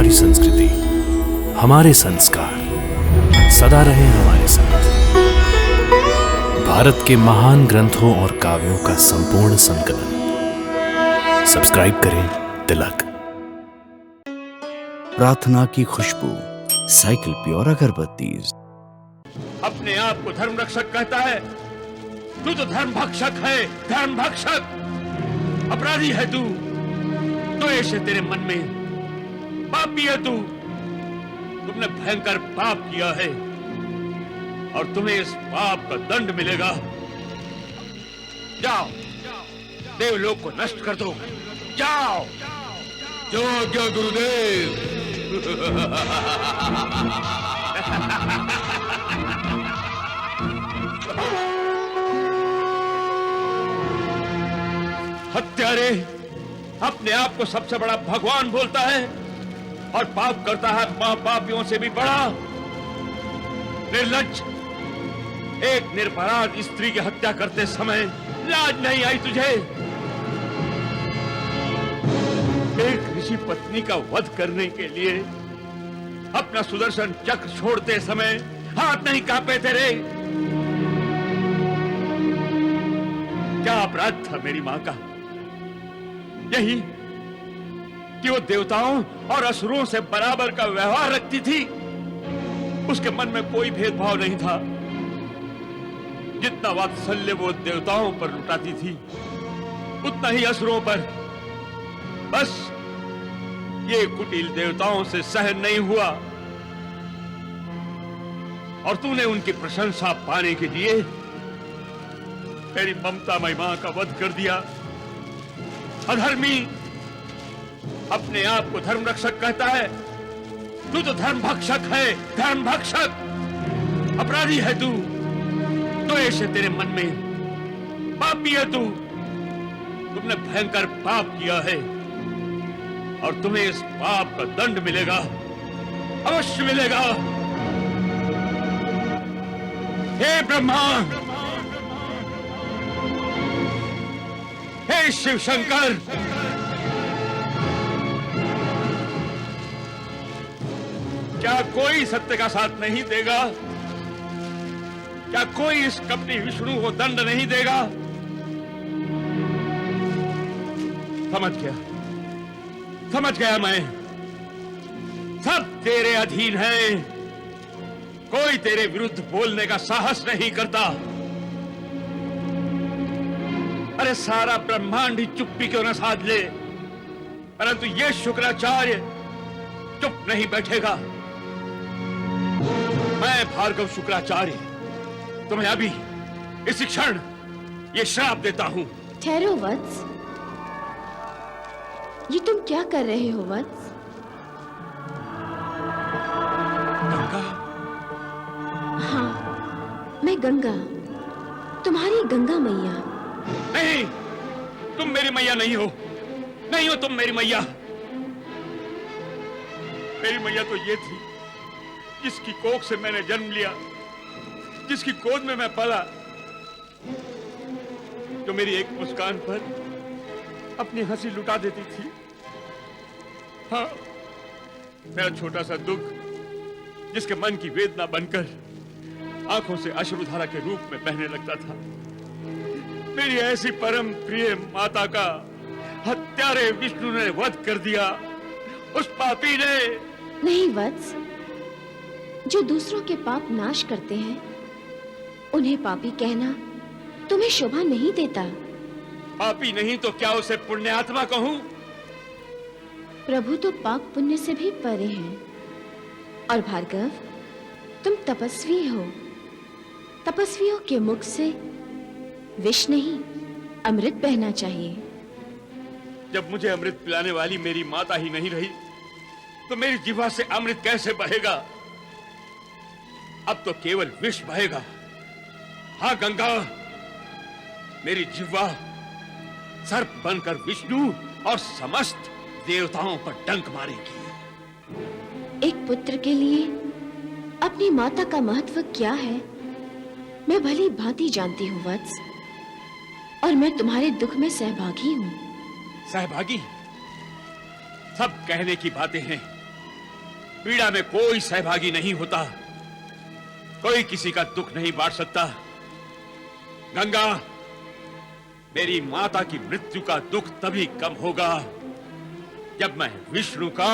हमारी संस्कृति, हमारे संस्कार सदा रहे हमारे साथ। भारत के महान ग्रंथों और काव्यों का संपूर्ण संकलन। सब्सक्राइब करें तिलक। प्रार्थना की खुशबू, साइकिल प्योर अगरबत्ती। अपने आप को धर्म रक्षक कहता है, तू तो धर्म भक्षक है, धर्म भक्षक। अपराधी है तू, द्वेष है तेरे मन में, पापी है तू। तुमने भयंकर पाप किया है और तुम्हें इस पाप का दंड मिलेगा। जाओ, देवलोक को नष्ट कर दो, जाओ। जो आज्ञा गुरुदेव। हत्यारे अपने आप को सबसे बड़ा भगवान बोलता है और पाप करता है महापापियों से भी बड़ा। निर्लज्ज, एक निरपराध स्त्री की हत्या करते समय लाज नहीं आई तुझे? एक ऋषि पत्नी का वध करने के लिए अपना सुदर्शन चक्र छोड़ते समय हाथ नहीं कांपे तेरे? क्या अपराध था मेरी मां का? यही कि वो देवताओं और असुरों से बराबर का व्यवहार रखती थी। उसके मन में कोई भेदभाव नहीं था। जितना वात्सल्य वो देवताओं पर लुटाती थी, उतना ही असुरों पर। बस ये कुटिल देवताओं से सहन नहीं हुआ और तूने उनकी प्रशंसा पाने के लिए मेरी ममतामयी मां का वध कर दिया। अधर्मी, अपने आप को धर्म रक्षक कहता है, तू तो धर्म भक्षक है, धर्म भक्षक। अपराधी है तू, द्वेष है तेरे मन में, पापी है तू। तुमने भयंकर पाप किया है और तुम्हें इस पाप का दंड मिलेगा, अवश्य मिलेगा। हे ब्रह्मा, हे शिव शंकर, क्या कोई सत्य का साथ नहीं देगा? क्या कोई इस कपटी विष्णु को दंड नहीं देगा? समझ गया मैं। सब तेरे अधीन है, कोई तेरे विरुद्ध बोलने का साहस नहीं करता। अरे सारा ब्रह्मांड ही चुप्पी क्यों न साध ले, परंतु ये शुक्राचार्य चुप नहीं बैठेगा। मैं भार्गव शुक्राचार्य तुम्हें अभी इस क्षण ये श्राप देता हूं। ठहरो वत्स, ये तुम क्या कर रहे हो वत्स? गंगा? हाँ, मैं गंगा, तुम्हारी गंगा मैया। नहीं, तुम मेरी मैया नहीं हो, नहीं हो तुम मेरी मैया। मेरी मैया तो ये थी जिसकी कोख से मैंने जन्म लिया, जिसकी गोद में मैं पला, जो मेरी एक मुस्कान पर अपनी हंसी लुटा देती थी। हाँ, मेरा छोटा सा दुख जिसके मन की वेदना बनकर आंखों से अश्रुधारा के रूप में बहने लगता था। मेरी ऐसी परम प्रिय माता का हत्यारे विष्णु ने वध कर दिया, उस पापी ने। नहीं वत्स, जो दूसरों के पाप नाश करते हैं उन्हें पापी कहना तुम्हें शोभा नहीं देता। पापी नहीं तो क्या उसे पुण्यात्मा कहूं? प्रभु तो पाप पुण्य से भी परे हैं। और भार्गव, तुम तपस्वी हो। तपस्वियों के मुख से विष नहीं, अमृत बहना चाहिए। जब मुझे अमृत पिलाने वाली मेरी माता ही नहीं रही, तो मेरी जिह्वा से अमृत कैसे बहेगा? अब तो केवल विष बहेगा। हाँ गंगा, मेरी जिह्वा सर्प बनकर विष्णु और समस्त देवताओं पर डंक मारेगी। एक पुत्र के लिए अपनी माता का महत्व क्या है मैं भली भांति जानती हूँ वत्स, और मैं तुम्हारे दुख में सहभागी हूँ। सहभागी? सब कहने की बातें हैं, पीड़ा में कोई सहभागी नहीं होता, कोई किसी का दुख नहीं बांट सकता। गंगा, मेरी माता की मृत्यु का दुख तभी कम होगा जब मैं विष्णु का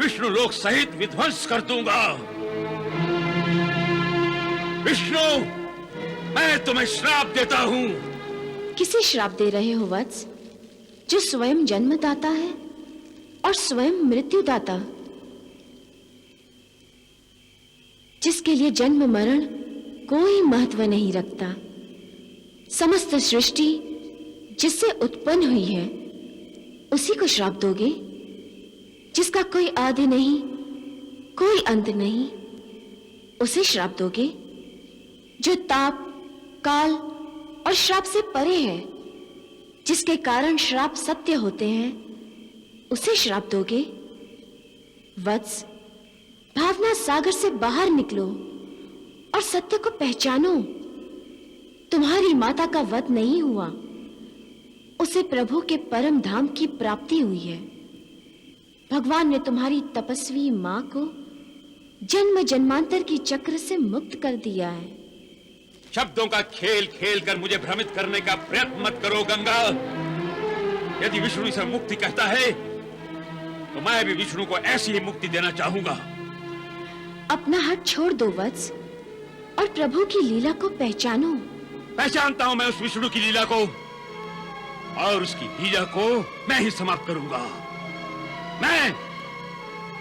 विष्णु लोक सहित विध्वंस कर दूंगा। विष्णु, मैं तुम्हें श्राप देता हूं। किसे श्राप दे रहे हो वत्स, जो स्वयं जन्मदाता है और स्वयं मृत्युदाता, जिसके लिए जन्म मरण कोई महत्व नहीं रखता। समस्त सृष्टि जिससे उत्पन्न हुई है उसी को श्राप दोगे, जिसका कोई आदि नहीं, कोई अंत नहीं, उसे श्राप दोगे? जो ताप, काल और श्राप से परे है, जिसके कारण श्राप सत्य होते हैं, उसे श्राप दोगे? वत्स, भावना सागर से बाहर निकलो और सत्य को पहचानो। तुम्हारी माता का वध नहीं हुआ, उसे प्रभु के परम धाम की प्राप्ति हुई है। भगवान ने तुम्हारी तपस्वी मां को जन्म जन्मांतर की चक्र से मुक्त कर दिया है। शब्दों का खेल खेल कर मुझे भ्रमित करने का प्रयत्न मत करो गंगा। यदि विष्णु इसे मुक्ति कहता है तो मैं भी विष्णु को ऐसी ही मुक्ति देना चाहूंगा। अपना हट छोड़ दो वत्स और प्रभु की लीला को पहचानो। पहचानता हूं मैं उस विष्णु की लीला को, और उसकी लीला को मैं ही समाप्त करूंगा। मैं।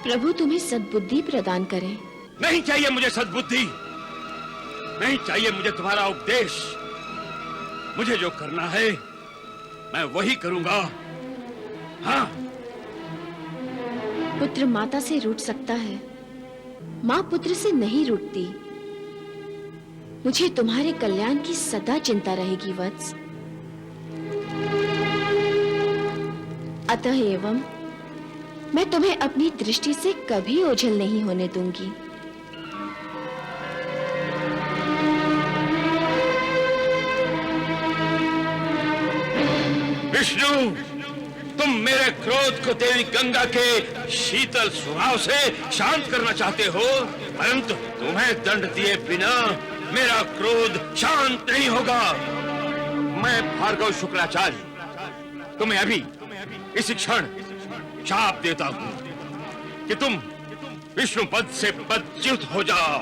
प्रभु तुम्हें सद्बुद्धि प्रदान करे। नहीं चाहिए मुझे सद्बुद्धि, नहीं चाहिए मुझे तुम्हारा उपदेश। मुझे जो करना है मैं वही करूंगा। हाँ। पुत्र माता से रूठ सकता है, मां पुत्र से नहीं रूठती। मुझे तुम्हारे कल्याण की सदा चिंता रहेगी वत्स। अतः एवं मैं तुम्हें अपनी दृष्टि से कभी ओझल नहीं होने दूंगी। विष्णु, तुम मेरे क्रोध को देवी गंगा के शीतल स्वभाव से शांत करना चाहते हो, परंतु तुम्हें दंड दिए बिना मेरा क्रोध शांत नहीं होगा। मैं भार्गव शुक्राचार्य तुम्हें अभी इस क्षण शाप देता हूं कि तुम विष्णु पद से पदच्युत हो जाओ।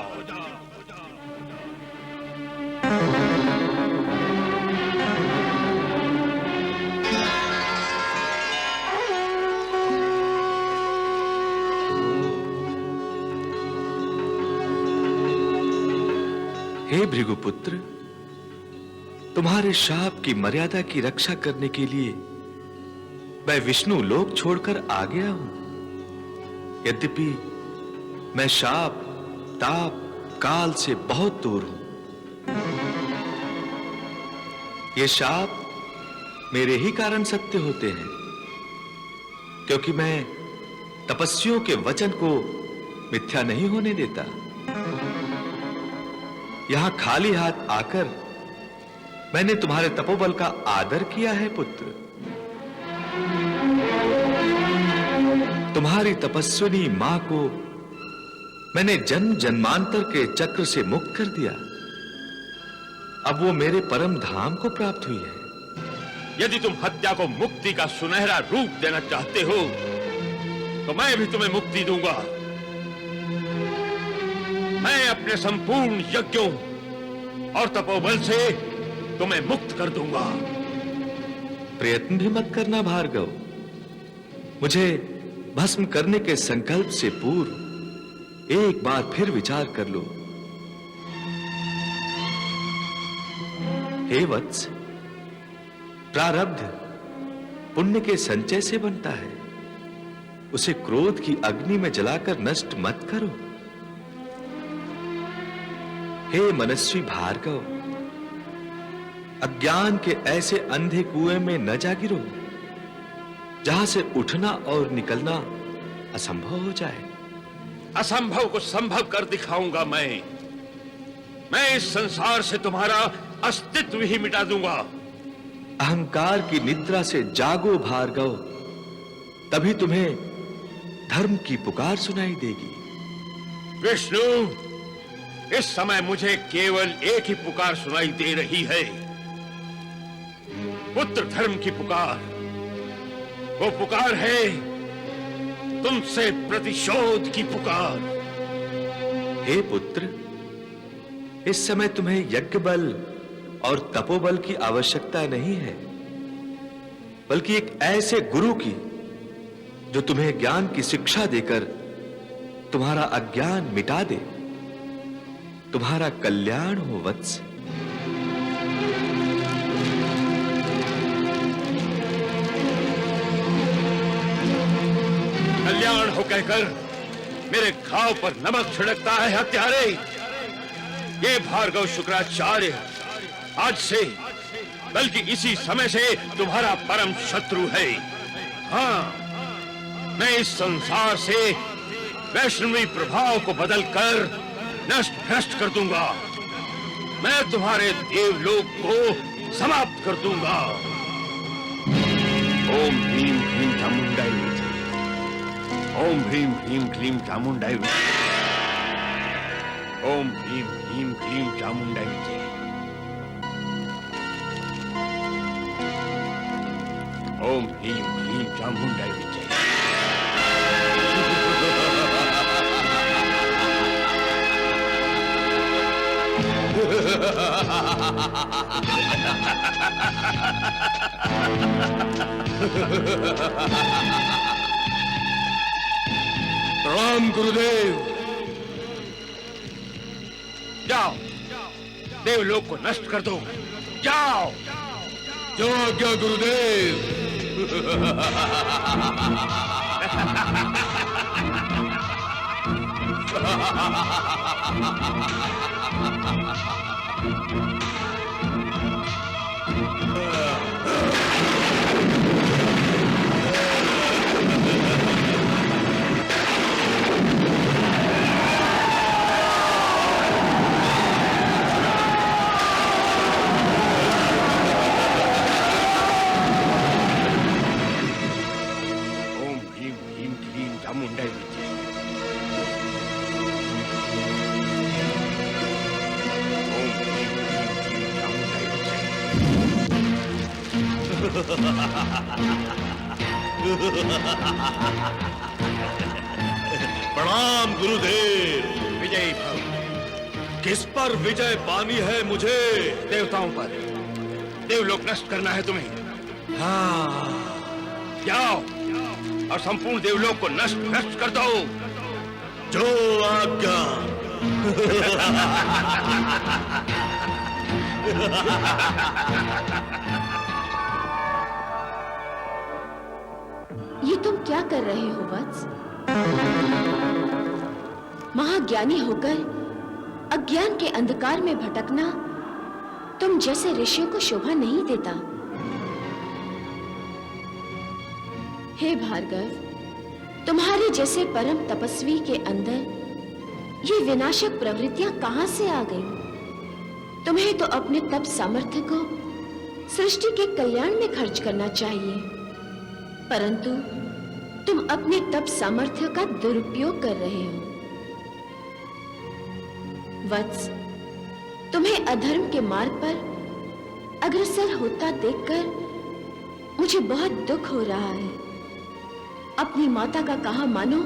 हे भृगुपुत्र, तुम्हारे शाप की मर्यादा की रक्षा करने के लिए मैं विष्णु लोक छोड़कर आ गया हूं। यद्यपि मैं शाप, ताप, काल से बहुत दूर हूं। ये शाप मेरे ही कारण सत्य होते हैं, क्योंकि मैं तपस्वियों के वचन को मिथ्या नहीं होने देता। यहां खाली हाथ आकर मैंने तुम्हारे तपोबल का आदर किया है पुत्र। तुम्हारी तपस्विनी मां को मैंने जन्म जन्मांतर के चक्र से मुक्त कर दिया। अब वो मेरे परम धाम को प्राप्त हुई है। यदि तुम हत्या को मुक्ति का सुनहरा रूप देना चाहते हो तो मैं भी तुम्हें मुक्ति दूंगा। मैं अपने संपूर्ण यज्ञों और तपोबल से तुम्हें मुक्त कर दूंगा। प्रयत्न भी मत करना भार्गव। मुझे भस्म करने के संकल्प से पूर्व एक बार फिर विचार कर लो। हे वत्स, प्रारब्ध पुण्य के संचय से बनता है। उसे क्रोध की अग्नि में जलाकर नष्ट मत करो। हे मनस्वी भार्गव, अज्ञान के ऐसे अंधे कुएं में न जा गिरो जहां से उठना और निकलना असंभव हो जाए। असंभव को संभव कर दिखाऊंगा मैं इस संसार से तुम्हारा अस्तित्व ही मिटा दूंगा। अहंकार की निद्रा से जागो भार्गव, तभी तुम्हें धर्म की पुकार सुनाई देगी। विष्णु, इस समय मुझे केवल एक ही पुकार सुनाई दे रही है, पुत्र धर्म की पुकार। वो पुकार है तुमसे प्रतिशोध की पुकार। हे पुत्र, इस समय तुम्हें यज्ञ बल और तपोबल की आवश्यकता नहीं है, बल्कि एक ऐसे गुरु की जो तुम्हें ज्ञान की शिक्षा देकर तुम्हारा अज्ञान मिटा दे। तुम्हारा कल्याण हो वत्स। कल्याण हो कहकर मेरे घाव पर नमक छिड़कता है हत्यारे। ये भार्गव शुक्राचार्य आज से, बल्कि इसी समय से तुम्हारा परम शत्रु है। हाँ, मैं इस संसार से वैष्णवी प्रभाव को बदलकर नष्ट भ्रष्ट कर दूंगा। मैं तुम्हारे देवलोक को समाप्त कर दूंगा। ओम भीम क्लीम चामुंडाई विजय। ओम भीम क्लीम क्लीम चामुंडाई विजय। ओम भीम क्लीम क्लीम चामुंडाई विजय। ओम भीम क्लीम चामुंडाई विजय। प्रणाम गुरुदेव। जाओ, देवलोक को नष्ट कर दो। जाओ। जो आज्ञा गुरुदेव। प्रणाम गुरुदेव। विजयी भव। किस पर विजय पानी है मुझे? देवताओं पर। देवलोक नष्ट करना है तुम्हें। हाँ। जाओ और संपूर्ण देवलोक को नष्ट भ्रष्ट कर दो। जो आज्ञा। ये तुम क्या कर रहे हो वत्स? महाज्ञानी होकर अज्ञान के अंधकार में भटकना तुम जैसे ऋषियों को शोभा नहीं देता। हे भार्गव, तुम्हारे जैसे परम तपस्वी के अंदर ये विनाशक प्रवृत्तियां कहां से आ गईं? तुम्हें तो अपने तप सामर्थ्य को सृष्टि के कल्याण में खर्च करना चाहिए, परंतु तुम अपने तप सामर्थ्य का दुरुपयोग कर रहे हो। वत्स, तुम्हें अधर्म के मार्ग पर अग्रसर होता देखकर मुझे बहुत दुख हो रहा है। अपनी माता का कहा मानो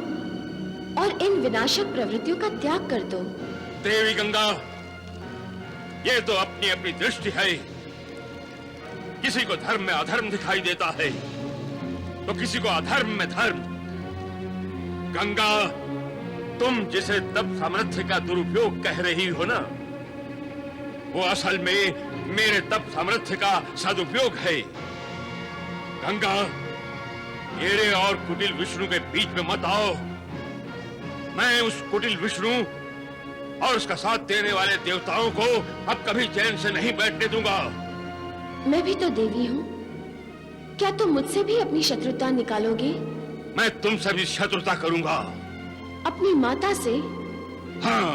और इन विनाशक प्रवृत्तियों का त्याग कर दो। देवी गंगा, ये तो अपनी अपनी दृष्टि है। किसी को धर्म में अधर्म दिखाई देता है तो किसी को अधर्म में धर्म। गंगा, तुम जिसे तप सामर्थ्य का दुरुपयोग कह रही हो ना, वो असल में मेरे तप सामर्थ्य का सदुपयोग है। गंगा, मेरे और कुटिल विष्णु के बीच में मत आओ। मैं उस कुटिल विष्णु और उसका साथ देने वाले देवताओं को अब कभी चैन से नहीं बैठने दूंगा। मैं भी तो देवी हूँ, क्या तुम मुझसे भी अपनी शत्रुता निकालोगे? मैं तुमसे भी शत्रुता करूंगा। अपनी माता से? हाँ,